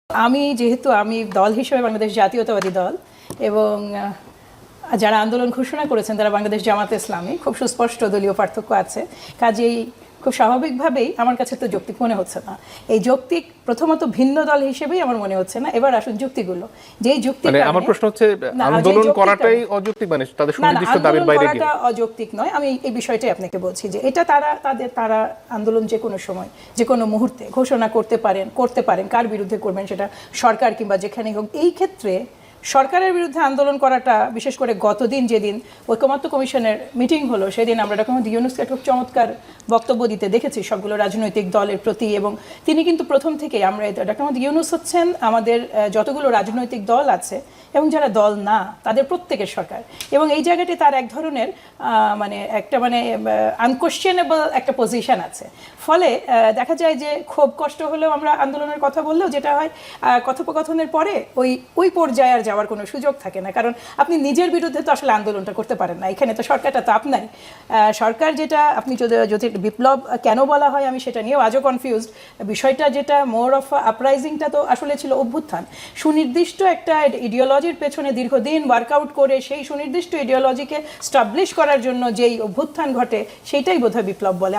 আমি যেহেতু দল হিসেবে বাংলাদেশ জাতীয়তাবাদী দল এবং যারা আন্দোলন ঘোষণা করেছেন তারা বাংলাদেশ জামাত ইসলামী, খুব সুস্পষ্ট দলীয় পার্থক্য আছে। কাজেই খুব স্বাভাবিকভাবেই আমার কাছে তো যৌক্তিক মনে হচ্ছে না। এই যৌক্তিক প্রথমত ভিন্ন দল হিসেবেই আমার মনে হচ্ছে না। এবার আসুন যুক্তিগুলো। যেই যুক্তি আমার প্রশ্ন হচ্ছে আন্দোলন করাটাই অযৌক্তিক, মানে তাদের সুনির্দিষ্ট দাবির বাইরে গিয়ে করাটা অযৌক্তিক নয়। আমি এই বিষয়টাই আপনাকে বলছি যে এটা তারা আন্দোলন যে কোনো সময় যে কোনো মুহূর্তে ঘোষণা করতে পারেন। কার বিরুদ্ধে করবেন সেটা সরকার কিংবা যেখানেই হোক। এই ক্ষেত্রে সরকারের বিরুদ্ধে আন্দোলন করাটা, বিশেষ করে গতদিন যেদিন ঐকমত্য কমিশনের মিটিং হলো সেদিন আমরা ডক্টর মোহাম্মদ ইউনূসকে খুব চমৎকার বক্তব্য দিতে দেখেছি সবগুলো রাজনৈতিক দলের প্রতি। এবং তিনি কিন্তু প্রথম থেকেই ডক্টর মোহাম্মদ ইউনূস হচ্ছেন আমাদের যতগুলো রাজনৈতিক দল আছে এবং যারা দল না তাদের প্রত্যেকের সরকার। এবং এই জায়গাটি তার এক ধরনের আনকোয়েশ্চেনেবল একটা পজিশন আছে। ফলে দেখা যায় যে খুব কষ্ট হলেও আমরা আন্দোলনের কথা বললেও যেটা হয় কথোপকথনের পরে ওই পর্যায়ে আর যাওয়ার কোনো সুযোগ থাকে না। কারণ আপনি নিজের বিরুদ্ধে তো আসলে আন্দোলনটা করতে পারেন না। এখানে তো সরকারটা তো আপনারই। সরকার যেটা আপনি যদি বিপ্লব কেন বলা হয় আমি সেটা নিয়েও আজও কনফিউজড। বিষয়টা যেটা মোর অফ আপরাইজিংটা তো আসলে ছিল অভ্যুত্থান। সুনির্দিষ্ট একটা ইডিওলজির পেছনে দীর্ঘদিন ওয়ার্কআউট করে সেই সুনির্দিষ্ট ইডিওলজিকে স্টাবলিশ করার জন্য যেই অভ্যুত্থান ঘটে সেইটাই বোধহয় বিপ্লব বলে।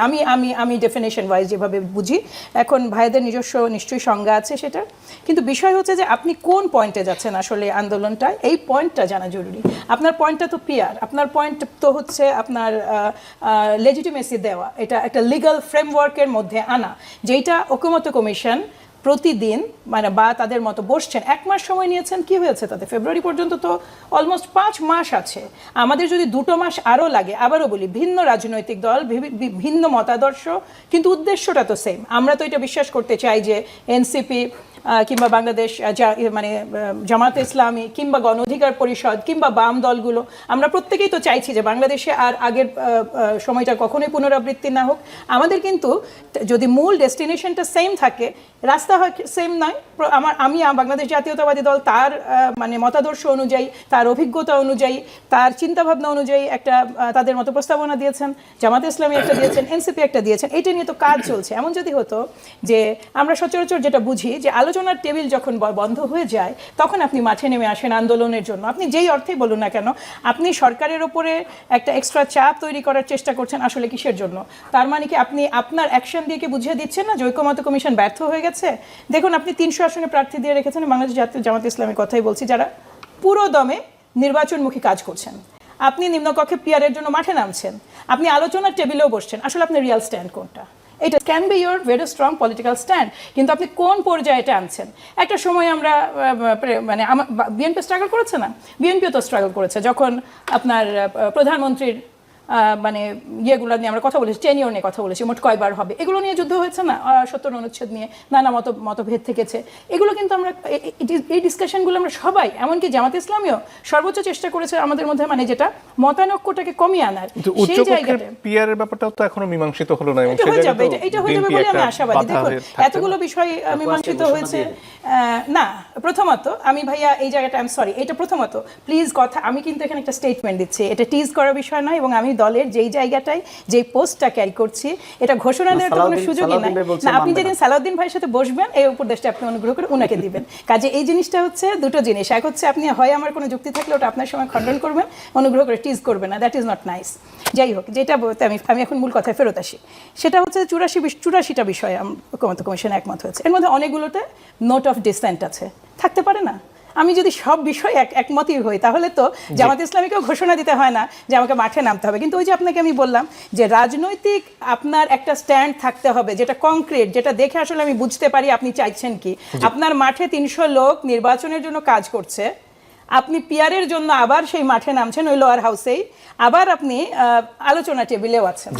আমি ডেফিনেশন ওয়াইজ যেভাবে বুঝি। এখন ভাইদের নিজস্ব নিশ্চয়ই সংজ্ঞা আছে সেটা, কিন্তু বিষয় হচ্ছে যে আপনি কোন পয়েন্টে যাচ্ছেন আসলে আন্দোলনটা, এই পয়েন্টটা জানা জরুরি। আপনার পয়েন্টটা তো পিয়ার, আপনার পয়েন্ট তো হচ্ছে আপনার লেজিটিমেসি দেওয়া, এটা একটা লিগ্যাল ফ্রেমওয়ার্কের মধ্যে আনা, যেটা ঐকমত্য কমিশন প্রতিদিন বা তাদের মতো বসছেন। 1 মাস সময় নিয়েছেন। কি হয়েছে তাতে? ফেব্রুয়ারি পর্যন্ত তো অলমোস্ট 5 মাস আছে। আমাদের যদি 2 মাস আরও লাগে, আবারও বলি ভিন্ন রাজনৈতিক দল, ভিন্ন মতাদর্শ, কিন্তু উদ্দেশ্যটা তো সেম। আমরা তো এটা বিশ্বাস করতে চাই যে এনসিপি কিংবা বাংলাদেশ জামাত ইসলামী কিংবা গণ অধিকার পরিষদ কিংবা বাম দলগুলো, আমরা প্রত্যেকেই তো চাইছি যে বাংলাদেশে আর আগের সময়টা কখনোই পুনরাবৃত্তি না হোক। আমাদের কিন্তু যদি মূল ডেস্টিনেশনটা সেম থাকে, রাস্তা হয় সেম নয়। আমি বাংলাদেশ জাতীয়তাবাদী দল তার মতাদর্শ অনুযায়ী, তার অভিজ্ঞতা অনুযায়ী, তার চিন্তাভাবনা অনুযায়ী একটা তাদের মতো প্রস্তাবনা দিয়েছেন, জামাত ইসলামী একটা দিয়েছেন, এনসিপি একটা দিয়েছেন। এটা নিয়ে তো কাজ চলছে। এমন যদি হতো যে আমরা সচরাচর যেটা বুঝি যে আলোচনার টেবিল যখন বন্ধ হয়ে যায় তখন আপনি মাঠে নেমে আসেন আন্দোলনের জন্য। আপনি যেই অর্থেই বলুন না কেন, আপনি সরকারের ওপরে একটা এক্সট্রা চাপ তৈরি করার চেষ্টা করছেন। আসলে কিসের জন্য? তার মানে কি আপনি আপনার অ্যাকশন দিয়ে কি বুঝিয়ে দিচ্ছেন না যে ঐকমত্য কমিশন ব্যর্থ হয়ে গেছে? দেখুন, আপনি 300 আসনে প্রার্থী দিয়ে রেখেছেন। বাংলাদেশ জামাত ইসলামের কথাই বলছি, যারা পুরো দমে নির্বাচনমুখী কাজ করছেন। আপনি নিম্নকক্ষে পিয়ারের জন্য মাঠে নামছেন, আপনি আলোচনার টেবিলেও বসছেন। আসলে আপনার রিয়াল স্ট্যান্ড কোনটা? এটা can be your very strong political stand, কিন্তু আপনি কোন পর্যায়ে এটা আনছেন? একটা সময় আমরা বিএনপি স্ট্রাগল করেছে না? বিএনপিও তো স্ট্রাগল করেছে যখন আপনার প্রধানমন্ত্রীর ইয়েগুলো নিয়ে আমরা কথা বলেছি, টেনিওর নিয়ে কথা বলেছি, মোট কয়বার হবে, এগুলো নিয়ে যুদ্ধ হয়েছে না? 70 অনুচ্ছেদ নিয়ে নানা মতভেদ থেকেছে। এগুলো কিন্তু আমরা এই ডিসকাশনগুলো আমরা সবাই, এমনকি জামাত ইসলামীও সর্বোচ্চ চেষ্টা করেছে আমাদের মধ্যে যেটা মতানৈক্যটাকে কমিয়ে আনার। সেই জায়গাটা পিয়ারের ব্যাপারটাও তো এখনো মীমাংসিত হলো না। এটা হয়ে যাবে বলে আমি আশাবাদী। দেখুন, এতগুলো বিষয় মীমাংসিত হয়েছে না। প্রথমত আমি ভাইয়া এই জায়গাটা সরি, এটা প্রথমত প্লিজ কথা, আমি কিন্তু এখানে একটা স্টেটমেন্ট দিচ্ছি, এটা টিজ করার বিষয় নয়। এবং আমি দলের যেই জায়গাটায় যেই পোস্টটা ক্যারি করছি এটা ঘোষণা দেওয়ার কোনো সুযোগই নাই। না, আপনি যেদিন সালাউদ্দিন ভাইয়ের সাথে বসবেন এই উপদেশটা আপনি অনুগ্রহ করে উনাকে দিবেন। কাজে এই জিনিসটা হচ্ছে দুটো জিনিস। এক হচ্ছে আপনি হয় আমার কোনো যুক্তি থাকলে ওটা আপনার সময় খণ্ডন করবেন, অনুগ্রহ করে টিজ করবেন না, দ্যাট ইজ নট নাইস। যাই হোক, যেটা বলতে আমি এখন মূল কথায় ফেরত আসি, সেটা হচ্ছে 84টা বিষয়ে ঐকমত্য কমিশন একমত হয়েছে। এর মধ্যে অনেকগুলোতে নোট অফ ডিসেন্ট আছে, থাকতে পারে না? আমি যদি সব বিষয়ে একমতই হই তাহলে তো জামাত ইসলামীকেও ঘোষণা দিতে হয় না যে আমাকে মাঠে নামতে হবে। কিন্তু ওই যে আপনাকে আমি বললাম যে রাজনৈতিক আপনার একটা স্ট্যান্ড থাকতে হবে, যেটা কংক্রিট, যেটা দেখে আসলে আমি বুঝতে পারি আপনি চাইছেন কি। আপনার মাঠে 300 লোক নির্বাচনের জন্য কাজ করছে, আপনি পিয়ারের জন্য আবার সেই মাঠে নামছেন ওই লোয়ার হাউসেই, আবার আপনি আলোচনা টেবিলেও আছেন।